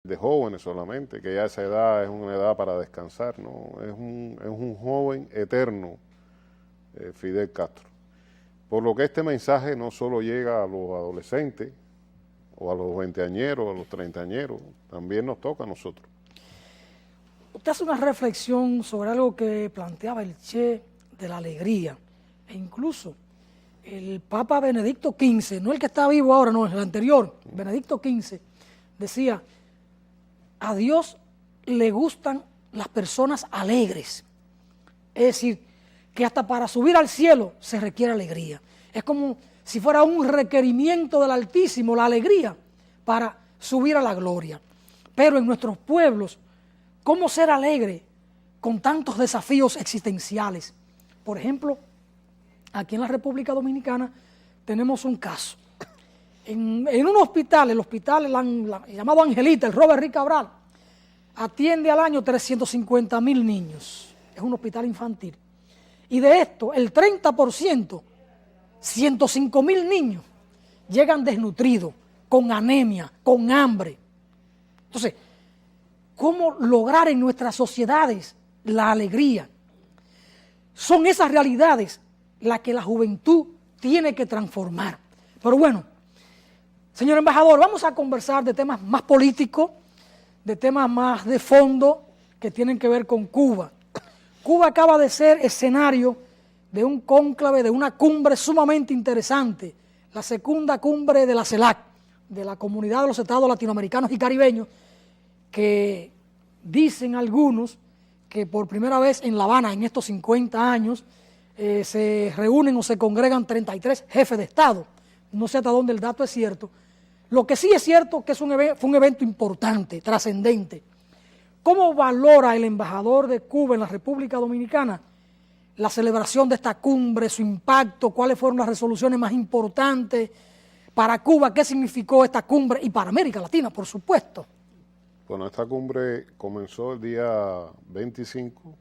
de jóvenes solamente, que ya esa edad es una edad para descansar, ¿no? Es un joven eterno, Fidel Castro. Por lo que este mensaje no solo llega a los adolescentes, o a los veinteañeros, o a los treintañeros, también nos toca a nosotros. Usted hace una reflexión sobre algo que planteaba el Che de la alegría, e incluso el Papa Benedicto XV, no el que está vivo ahora, no, el anterior, Benedicto XV, decía, a Dios le gustan las personas alegres. Es decir, que hasta para subir al cielo se requiere alegría. Es como si fuera un requerimiento del Altísimo, la alegría, para subir a la gloria. Pero en nuestros pueblos, ¿cómo ser alegre con tantos desafíos existenciales? Por ejemplo, aquí en la República Dominicana tenemos un caso. En un hospital, el hospital llamado Angelita, el Robert Rick Cabral, atiende al año 350,000 niños. Es un hospital infantil. Y de esto, el 30%, 105,000 niños, llegan desnutridos, con anemia, con hambre. Entonces, ¿cómo lograr en nuestras sociedades la alegría? Son esas realidades las que la juventud tiene que transformar. Pero bueno, señor embajador, vamos a conversar de temas más políticos, de temas más de fondo que tienen que ver con Cuba. Cuba acaba de ser escenario de un cónclave, de una cumbre sumamente interesante, la segunda cumbre de la CELAC, de la Comunidad de los Estados Latinoamericanos y Caribeños, que dicen algunos que por primera vez en La Habana, en estos 50 años, se reúnen o se congregan 33 jefes de Estado. No sé hasta dónde el dato es cierto. Lo que sí es cierto que fue un evento importante, trascendente. ¿Cómo valora el embajador de Cuba en la República Dominicana la celebración de esta cumbre, su impacto, cuáles fueron las resoluciones más importantes para Cuba, qué significó esta cumbre y para América Latina, por supuesto? Bueno, esta cumbre comenzó el día 25,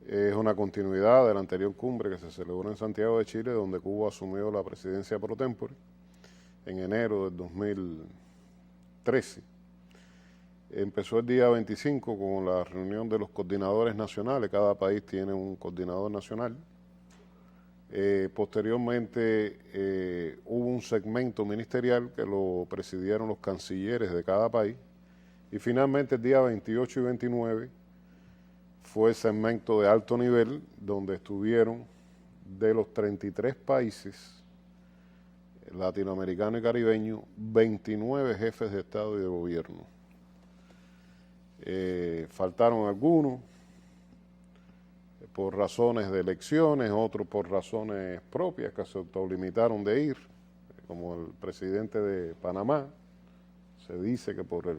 es una continuidad de la anterior cumbre que se celebró en Santiago de Chile, donde Cuba asumió la presidencia pro tempore en enero del 2013. Empezó el día 25 con la reunión de los coordinadores nacionales, cada país tiene un coordinador nacional. Posteriormente hubo un segmento ministerial que lo presidieron los cancilleres de cada país. Y finalmente el día 28 y 29 fue el segmento de alto nivel, donde estuvieron de los 33 países latinoamericanos y caribeños, 29 jefes de Estado y de gobierno. Faltaron algunos por razones de elecciones, otros por razones propias que se autolimitaron de ir, como el presidente de Panamá. Se dice que por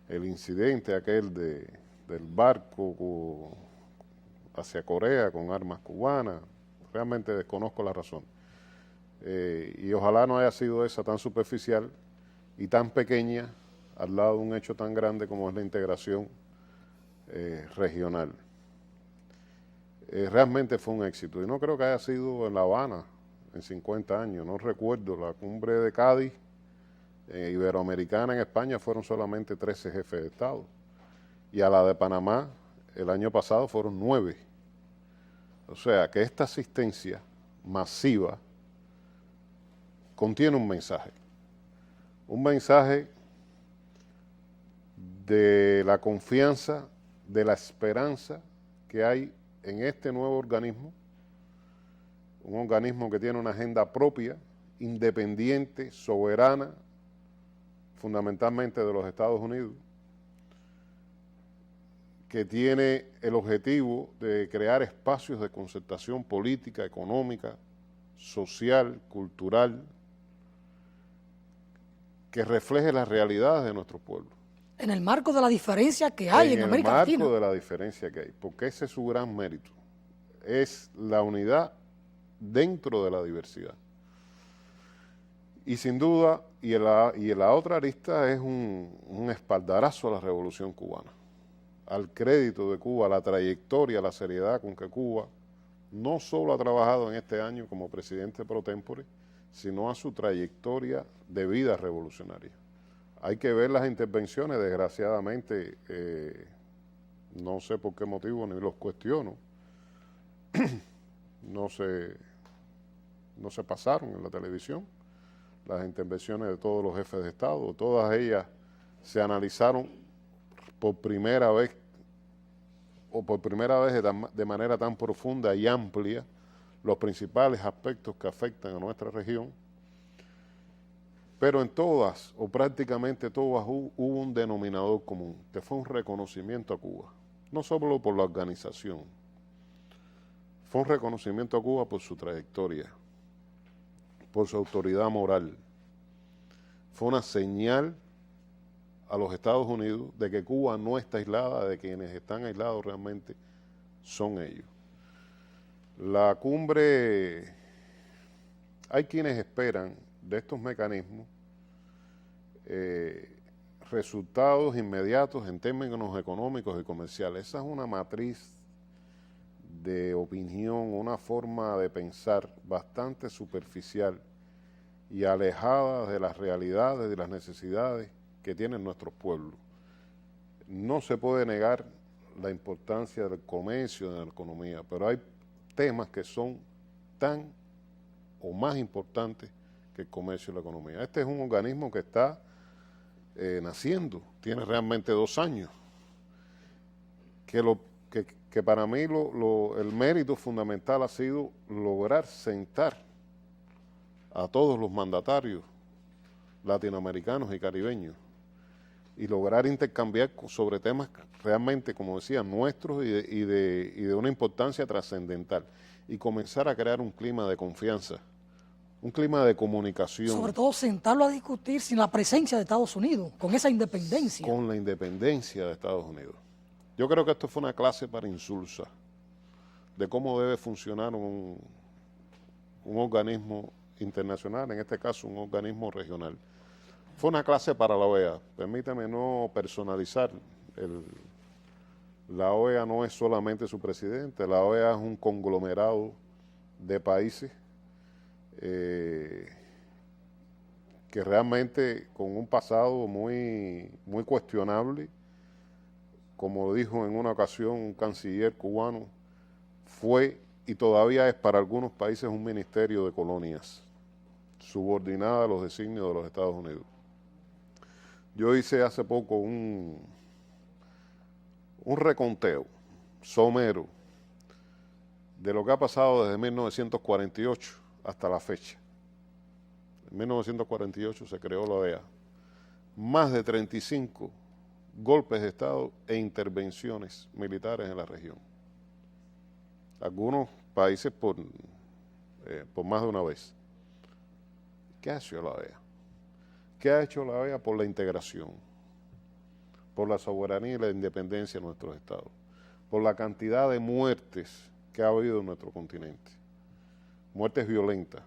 el incidente aquel del barco hacia Corea con armas cubanas, realmente desconozco la razón. Y ojalá no haya sido esa tan superficial y tan pequeña al lado de un hecho tan grande como es la integración regional. Realmente fue un éxito y no creo que haya sido en La Habana en 50 años, no recuerdo, la cumbre de Cádiz, Iberoamericana en España fueron solamente 13 jefes de Estado y a la de Panamá el año pasado fueron 9. O sea que esta asistencia masiva contiene un mensaje de la confianza, de la esperanza que hay en este nuevo organismo, un organismo que tiene una agenda propia, independiente, soberana, fundamentalmente de los Estados Unidos, que tiene el objetivo de crear espacios de concertación política, económica, social, cultural, que refleje las realidades de nuestros pueblos. En el marco de la diferencia que hay en América Latina. En el marco de la diferencia que hay, porque ese es su gran mérito, es la unidad dentro de la diversidad. Y sin duda, y en la otra arista es un espaldarazo a la Revolución Cubana, al crédito de Cuba, a la trayectoria, a la seriedad con que Cuba no solo ha trabajado en este año como presidente pro tempore, sino a su trayectoria de vida revolucionaria, Hay que ver las intervenciones, desgraciadamente, no sé por qué motivo ni los cuestiono, no se pasaron en la televisión, las intervenciones de todos los jefes de Estado, todas ellas se analizaron por primera vez de manera tan profunda y amplia los principales aspectos que afectan a nuestra región, pero en todas, o prácticamente todas, hubo un denominador común, que fue un reconocimiento a Cuba, no solo por la organización, fue un reconocimiento a Cuba por su trayectoria, por su autoridad moral. Fue una señal a los Estados Unidos de que Cuba no está aislada, de que quienes están aislados realmente son ellos. La cumbre, hay quienes esperan de estos mecanismos resultados inmediatos en términos económicos y comerciales. Esa es una matriz de opinión, una forma de pensar bastante superficial y alejada de las realidades, de las necesidades que tienen nuestros pueblos. No se puede negar la importancia del comercio, de la economía, pero hay temas que son tan o más importantes que el comercio y la economía. Este es un organismo que está naciendo, tiene realmente 2 años, que para mí el mérito fundamental ha sido lograr sentar a todos los mandatarios latinoamericanos y caribeños y lograr intercambiar sobre temas realmente, como decía, nuestros y de una importancia trascendental, y comenzar a crear un clima de confianza, un clima de comunicación. Sobre todo sentarlo a discutir sin la presencia de Estados Unidos, con esa independencia. Con la independencia de Estados Unidos. Yo creo que esto fue una clase para insulsa de cómo debe funcionar un organismo internacional, en este caso un organismo regional. Fue una clase para la OEA. Permítame no personalizar. La OEA no es solamente su presidente, la OEA es un conglomerado de países que realmente con un pasado muy cuestionable, como dijo en una ocasión un canciller cubano, fue y todavía es para algunos países un ministerio de colonias, subordinada a los designios de los Estados Unidos. Yo hice hace poco un reconteo somero de lo que ha pasado desde 1948 hasta la fecha. En 1948 se creó la OEA. Más de 35 golpes de Estado e intervenciones militares en la región. Algunos países por más de una vez. ¿Qué ha hecho la OEA? ¿Qué ha hecho la OEA por la integración, por la soberanía y la independencia de nuestros estados, por la cantidad de muertes que ha habido en nuestro continente? Muertes violentas.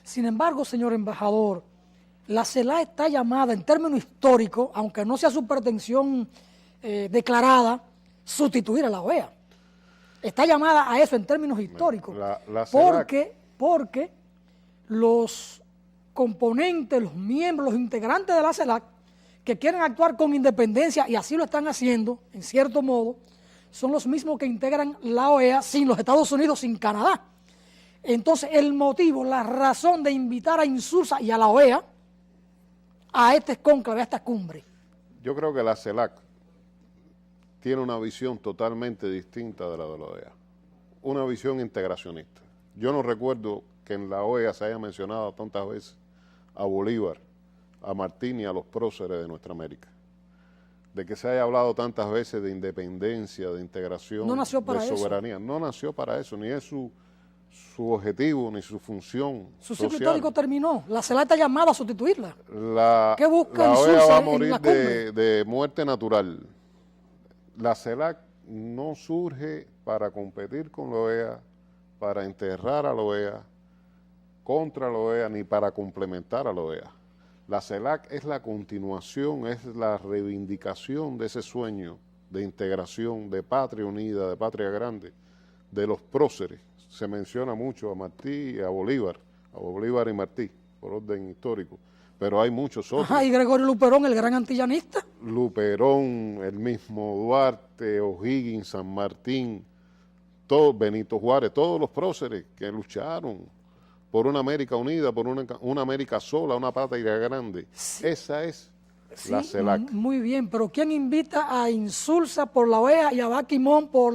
Sin embargo, señor embajador, la CELAC está llamada en términos históricos, aunque no sea su pretensión declarada, sustituir a la OEA. Está llamada a eso en términos históricos. La CELAC, porque los componentes, los miembros, los integrantes de la CELAC que quieren actuar con independencia, y así lo están haciendo, en cierto modo, son los mismos que integran la OEA sin los Estados Unidos, sin Canadá. Entonces, el motivo, la razón de invitar a Insulsa y a la OEA a este cónclave, a esta cumbre. Yo creo que la CELAC tiene una visión totalmente distinta de la OEA, una visión integracionista. Yo no recuerdo que en la OEA se haya mencionado tantas veces a Bolívar, a Martín y a los próceres de nuestra América, de que se haya hablado tantas veces de independencia, de integración, no nació para de soberanía. Eso. No nació para eso, ni es su objetivo, ni su función Su ciclo histórico terminó. La CELAC está llamada a sustituirla. ¿Qué busca la OEA va a morir de muerte natural. La CELAC no surge para competir con la OEA, para enterrar a la OEA, contra la OEA, ni para complementar a la OEA. La CELAC es la continuación, es la reivindicación de ese sueño de integración, de patria unida, de patria grande, de los próceres. Se menciona mucho a Martí y a Bolívar y Martí, por orden histórico, pero hay muchos otros. Ajá, y Gregorio Luperón, el gran antillanista. Luperón, el mismo Duarte, O'Higgins, San Martín, Benito Juárez, todos los próceres que lucharon por una América unida, por una América sola, una patria grande. Sí. Esa es la CELAC. Muy bien, pero ¿quién invita a Insulza por la OEA y a Baquimón por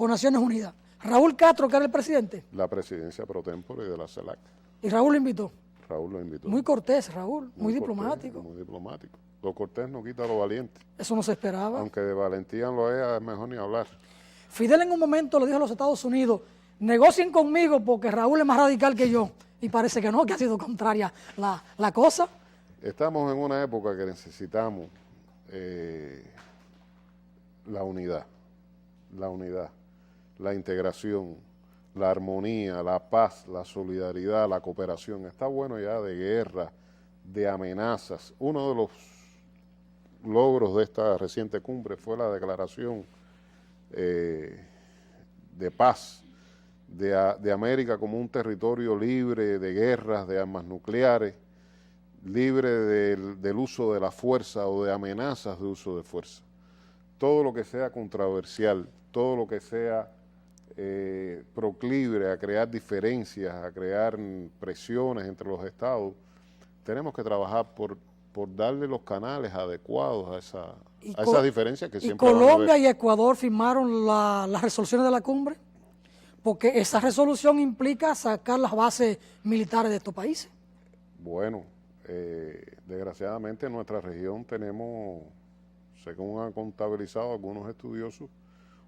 Naciones Unidas? ¿Raúl Castro, que era el presidente? La presidencia pro tempore de la CELAC. ¿Y Raúl lo invitó? Raúl lo invitó. Muy cortés, Raúl, muy diplomático. Muy diplomático. Lo cortés no quita lo valiente. Eso no se esperaba. Aunque de valentía en la OEA es mejor ni hablar. Fidel en un momento le dijo a los Estados Unidos, negocien conmigo porque Raúl es más radical que yo. Y parece que no, que ha sido contraria la cosa. Estamos en una época que necesitamos la unidad, la integración, la armonía, la paz, la solidaridad, la cooperación. Está bueno ya de guerra, de amenazas. Uno de los logros de esta reciente cumbre fue la declaración de paz de América como un territorio libre de guerras, de armas nucleares, libre del uso de la fuerza o de amenazas de uso de fuerza. Todo lo que sea controversial, todo lo que sea proclive a crear diferencias, a crear presiones entre los estados, tenemos que trabajar por darle los canales adecuados a esas diferencias que siempre van a haber. ¿Y Colombia y Ecuador firmaron las resoluciones de la cumbre? Porque esa resolución implica sacar las bases militares de estos países. Bueno, desgraciadamente en nuestra región tenemos, según han contabilizado algunos estudiosos,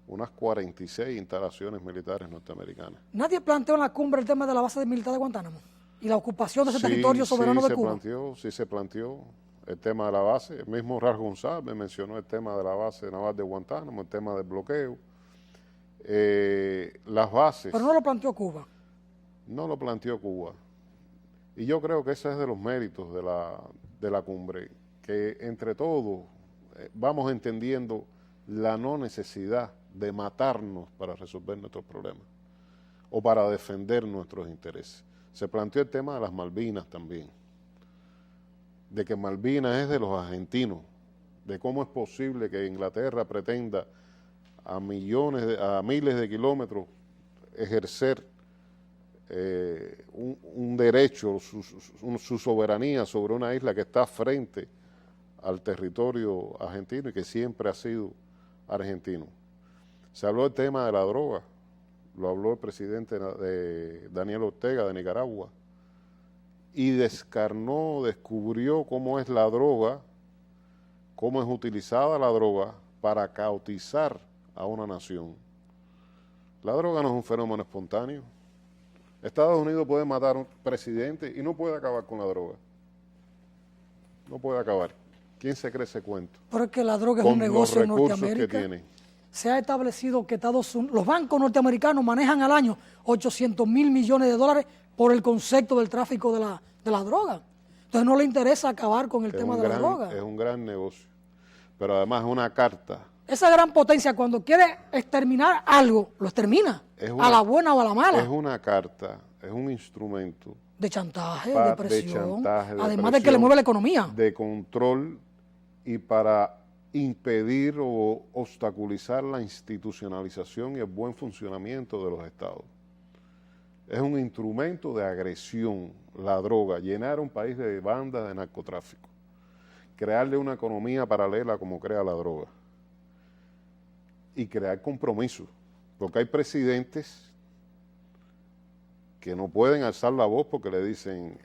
unas 46 instalaciones militares norteamericanas. ¿Nadie planteó en la cumbre el tema de la base militar de Guantánamo y la ocupación de ese territorio soberano de Cuba? Sí se planteó el tema de la base. El mismo Ras González mencionó el tema de la base naval de Guantánamo, el tema del bloqueo. Las bases... Pero no lo planteó Cuba. No lo planteó Cuba. Y yo creo que ese es de los méritos de la cumbre, que entre todos vamos entendiendo la no necesidad de matarnos para resolver nuestros problemas o para defender nuestros intereses. Se planteó el tema de las Malvinas también, de que Malvinas es de los argentinos, de cómo es posible que Inglaterra pretenda a miles de kilómetros ejercer un derecho, su soberanía sobre una isla que está frente al territorio argentino y que siempre ha sido argentino. Se habló del tema de la droga, lo habló el presidente Daniel Ortega de Nicaragua, y descubrió cómo es la droga, cómo es utilizada la droga para cautizar a una nación. La droga no es un fenómeno espontáneo. Estados Unidos puede matar a un presidente y no puede acabar con la droga. No puede acabar. ¿Quién se cree ese cuento? Porque la droga es un negocio en Norteamérica. Se ha establecido que los bancos norteamericanos manejan al año 800 mil millones de dólares por el concepto del tráfico de la droga. Entonces no le interesa acabar con el tema de la droga. Es un gran negocio. Pero además es una carta. Esa gran potencia, cuando quiere exterminar algo, lo extermina, a la buena o a la mala. Es una carta, es un instrumento. De chantaje, de presión, además de que le mueve la economía. De control y para impedir o obstaculizar la institucionalización y el buen funcionamiento de los estados. Es un instrumento de agresión, la droga, llenar un país de bandas de narcotráfico, crearle una economía paralela como crea la droga y crear compromisos, porque hay presidentes que no pueden alzar la voz porque le dicen,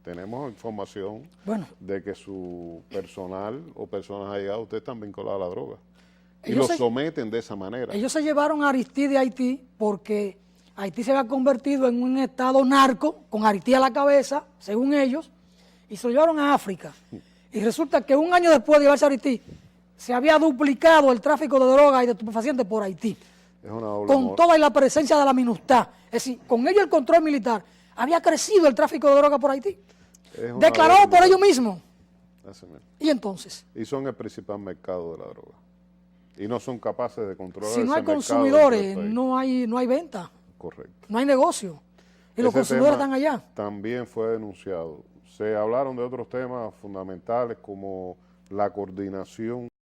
tenemos información de que su personal o personas allegadas ustedes están vinculados a la droga. Y lo someten de esa manera. Ellos se llevaron a Aristide de Haití porque Haití se había convertido en un estado narco, con Haití a la cabeza, según ellos, y se lo llevaron a África. Y resulta que un año después de llevarse a Haití, se había duplicado el tráfico de drogas y de estupefacientes por Haití. Con toda la presencia de la MINUSTAH. Es decir, con ello el control militar. Había crecido el tráfico de drogas por Haití. Declarado por ellos mismos. ¿Y entonces? Y son el principal mercado de la droga. Y no son capaces de controlar si no hay consumidores, no hay venta. Correcto. No hay negocio. y los ese consumidores tema están allá. también fue denunciado. Se hablaron de otros temas fundamentales como la coordinación